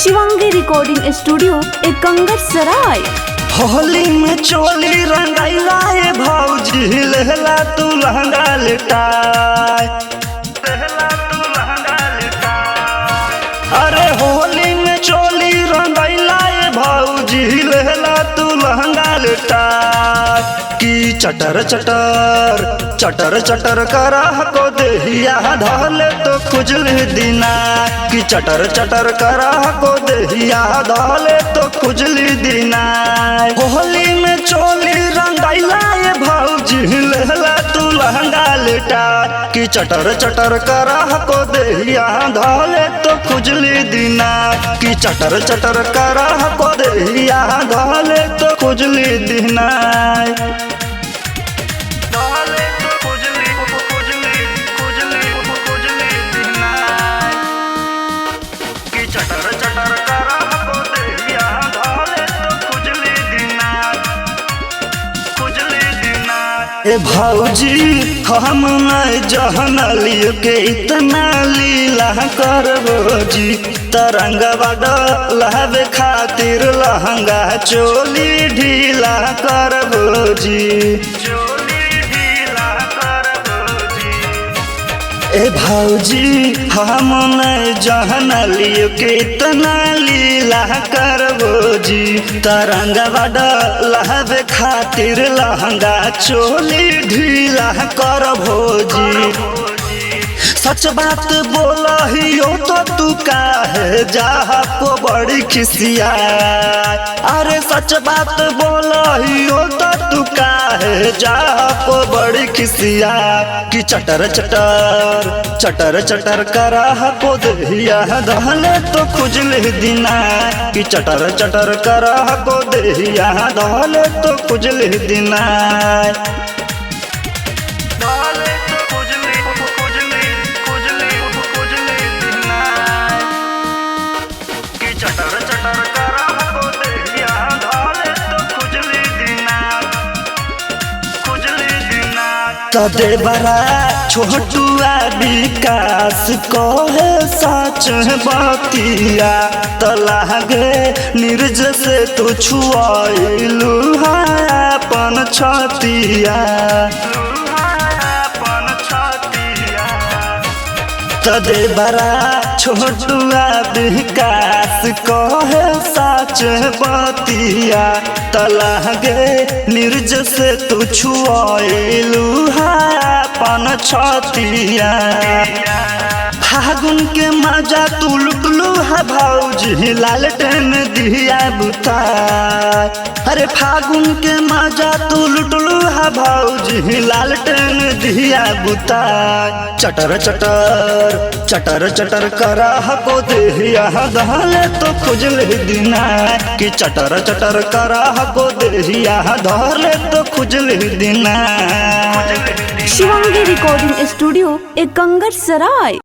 Shivangi recording studio Ekangar सराय। होली में चोली रंगाइला ए भौजी लहला तू लहंगा लेटाय, अरे होली में चोली रंगाइला ए भौजी लहला तू लहंगा लेटाय। की चटर चटर चटर चटर करह को देहिया धले तो खुजली दिना, की चटर चटर करह को देहिया धले तो खुजली दिना। होली में चोली रंगाइला ए भौजी लहला तू लहंगा लेटा, की चटर चटर करह को देहिया धले तो खुजली दिना, की चटर चटर करह को देहिया धले तो खुजली दिना। ए भौजी हम नहीं जहनलियो के इतना लीला करबो जी, तरंगवा डलहबे खातिर लहंगा चोली ढीला करबो जी। ए भौजी हम नहीं जहनलियो के इतना लीला करबो जी, तरंगवा डलहबे खातिर लहंगा चोली ढीला करबो जी। सच बात बोलहियो तो तू काहे जहा को बड़ी खिसिया, अरे सच बात बोलहियो तो तू काहे जहा को बड़ी खिसिया। कि चटर चटर चटर चटर करह को देहिया धले तो खुजली दिना, कि चटर चटर करह को देहिया धले तो खुजली दिना। तदे बड़ा छोटुआ विकास कहे सच बतिया, तलागे निर्ज से तू छुआइलू अपन छतिया। तदे बड़ा छोटुआ विकास कहे सच बतिया, तलागे निर्ज से तू छुआइलू अपन छतिया। फागुन के मजा तू लुटलू है भौजी लालटेन दिया बुता, अरे फागुन के मजा तू लुटलू है भौजी लालटेन दिया बुता। चटर चटर चटर चटर करह को देहिया धले तो खुजली दिना, कि चटर चटर करह को देहिया धले तो खुजली दिना। शिवांगी रिकॉर्डिंग स्टूडियो एकंगर सराय।